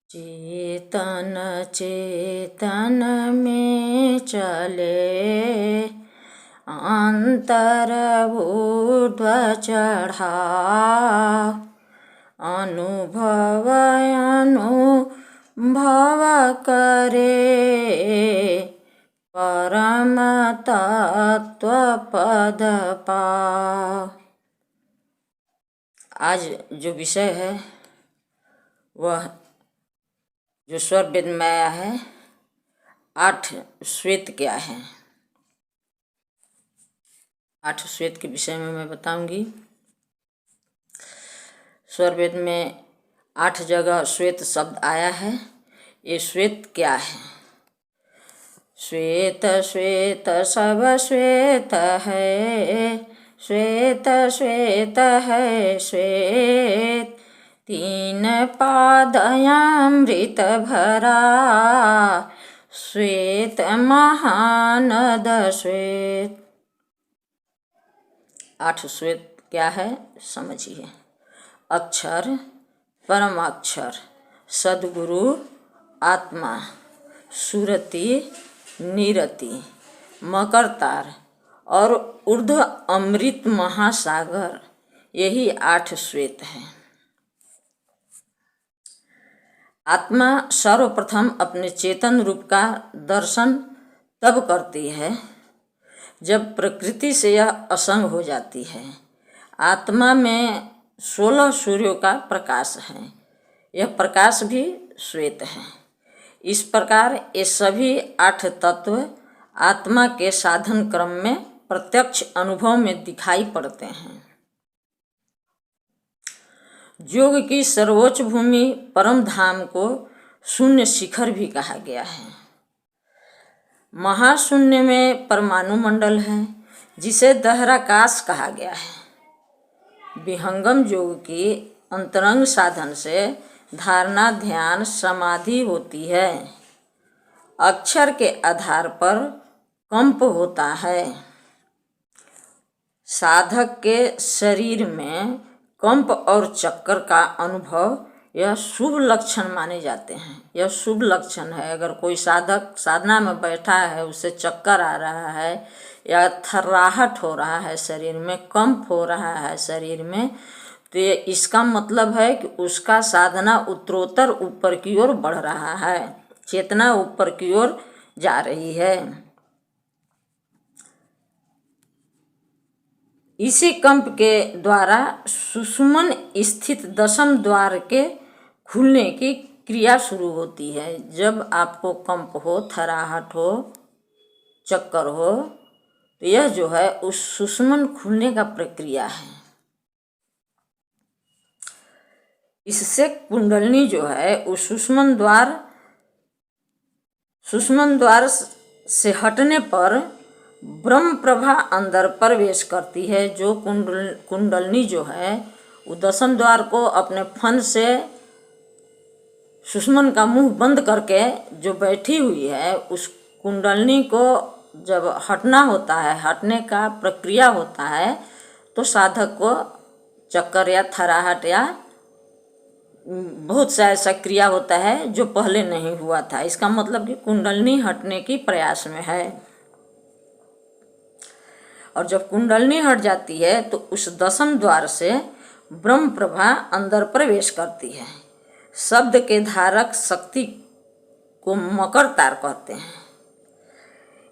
चेतन चेतन में चले, अंतर ऊर्ध्व चढ़ा, अनुभव अनुभव करे, परम तत्व पद पा। आज जो विषय है वह जो स्वर वेद में आया है, 8 श्वेत क्या है। 8 श्वेत के विषय में मैं बताऊंगी। स्वर वेद में 8 जगह श्वेत शब्द आया है। ये श्वेत क्या है? श्वेत श्वेत सब श्वेत है, श्वेत श्वेत है श्वेत, 3 पादयामृत भरा, श्वेत महानद श्वेत। 8 श्वेत क्या है समझिए। अक्षर, परमाक्षर, सद्गुरु, आत्मा, सुरति, निरति, मकरतार और ऊर्ध्व अमृत महासागर, यही 8 श्वेत हैं। आत्मा सर्वप्रथम अपने चेतन रूप का दर्शन तब करती है जब प्रकृति से यह असंग हो जाती है। आत्मा में 16 सूर्यों का प्रकाश है। यह प्रकाश भी श्वेत है। इस प्रकार ये सभी 8 तत्व आत्मा के साधन क्रम में प्रत्यक्ष अनुभव में दिखाई पड़ते हैं। योग की सर्वोच्च भूमि परम धाम को शून्य शिखर भी कहा गया है। महाशून्य में परमाणु मंडल है, जिसे दहराकाश कहा गया है। विहंगम योग की अंतरंग साधन से धारणा, ध्यान, समाधि होती है। अक्षर के आधार पर कंप होता है। साधक के शरीर में कंप और चक्कर का अनुभव यह शुभ लक्षण माने जाते हैं। यह शुभ लक्षण है। अगर कोई साधक साधना में बैठा है, उसे चक्कर आ रहा है या थर्राहट हो रहा है, शरीर में कंप हो रहा है शरीर में, तो इसका मतलब है कि उसका साधना उत्तरोत्तर ऊपर की ओर बढ़ रहा है, चेतना ऊपर की ओर जा रही है। इसी कंप के द्वारा सुषुम्न स्थित दशम द्वार के खुलने की क्रिया शुरू होती है। जब आपको कंप हो, थराहट हो, चक्कर हो, तो यह जो है उस सुषुम्न खुलने का प्रक्रिया है। इससे कुंडलनी जो है उस सुषुम्न द्वार से हटने पर ब्रह्म प्रभा अंदर प्रवेश करती है। जो कुंडलनी जो है वो दशम द्वार को अपने फन से सुषुम्न का मुंह बंद करके जो बैठी हुई है, उस कुंडलनी को जब हटना होता है, हटने का प्रक्रिया होता है, तो साधक को चक्कर या थराहट या बहुत सा ऐसा क्रिया होता है जो पहले नहीं हुआ था। इसका मतलब कि कुंडलनी हटने की प्रयास में है। और जब कुंडलनी हट जाती है तो उस दशम द्वार से ब्रह्म प्रभा अंदर प्रवेश करती है। शब्द के धारक शक्ति को मकर तार कहते हैं।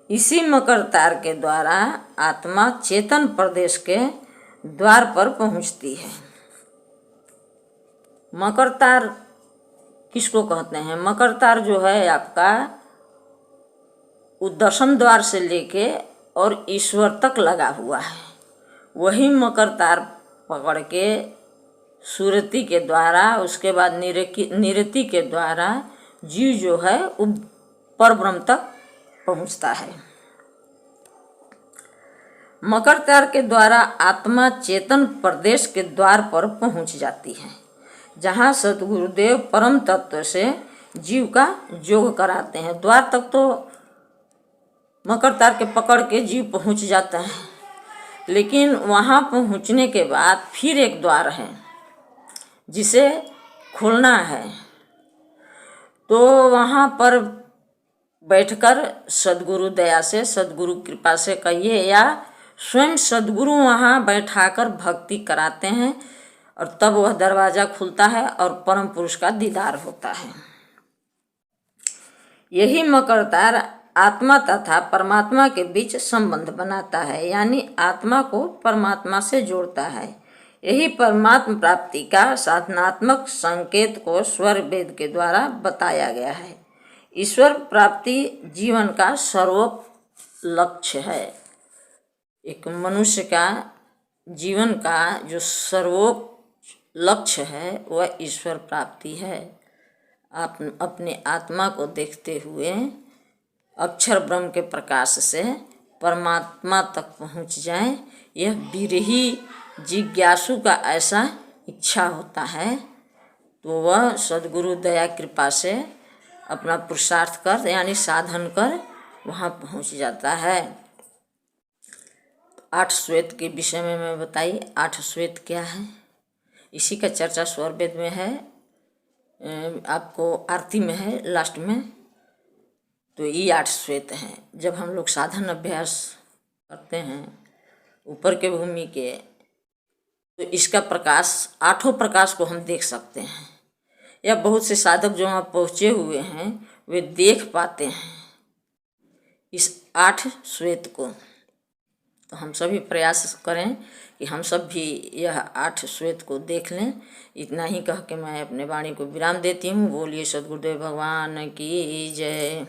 इसी मकर तार के द्वारा आत्मा चेतन प्रदेश के द्वार पर पहुंचती है। मकर तार किसको कहते हैं? मकर तार जो है आपका उस दशम द्वार से लेके और ईश्वर तक लगा हुआ है। वही मकर तार पकड़ के सुरति के द्वारा, उसके बाद निरति के द्वारा जीव जो है वो परब्रह्म तक पहुंचता है। मकर तार के द्वारा आत्मा चेतन प्रदेश के द्वार पर पहुंच जाती है, जहाँ सद्गुरुदेव परम तत्व से जीव का योग कराते हैं। द्वार तक तो मकर तार के पकड़ के जीव पहुंच जाता है, लेकिन वहाँ पहुँचने के बाद फिर एक द्वार है जिसे खोलना है। तो वहाँ पर बैठकर सद्गुरु दया से, सद्गुरु कृपा से कहिए, या स्वयं सद्गुरु वहाँ बैठाकर भक्ति कराते हैं और तब वह दरवाज़ा खुलता है और परम पुरुष का दीदार होता है। यही मकरतार आत्मा तथा परमात्मा के बीच संबंध बनाता है, यानी आत्मा को परमात्मा से जोड़ता है। यही परमात्मा प्राप्ति का साधनात्मक संकेत को स्वर वेद के द्वारा बताया गया है। ईश्वर प्राप्ति जीवन का सर्वोच्च लक्ष्य है। एक मनुष्य का जीवन का जो सर्वोच्च लक्ष्य है वह ईश्वर प्राप्ति है। आप अपने आत्मा को देखते हुए अक्षर ब्रह्म के प्रकाश से परमात्मा तक पहुँच जाए, यह विरही जिज्ञासु का ऐसा इच्छा होता है, तो वह सद्गुरु दया कृपा से अपना पुरुषार्थ कर यानी साधन कर वहाँ पहुँच जाता है। 8 श्वेत के विषय में मैं बताई। 8 श्वेत क्या है, इसी का चर्चा स्वर वेद में है, आपको आरती में है लास्ट में। तो ये 8 श्वेत हैं। जब हम लोग साधन अभ्यास करते हैं ऊपर के भूमि के, तो इसका प्रकाश, 8 प्रकाश को हम देख सकते हैं, या बहुत से साधक जो वहाँ पहुँचे हुए हैं वे देख पाते हैं इस 8 श्वेत को। तो हम सभी प्रयास करें कि हम सब भी यह 8 श्वेत को देख लें। इतना ही कह के मैं अपने वाणी को विराम देती हूँ। बोलिए सद्गुरुदेव भगवान की जय।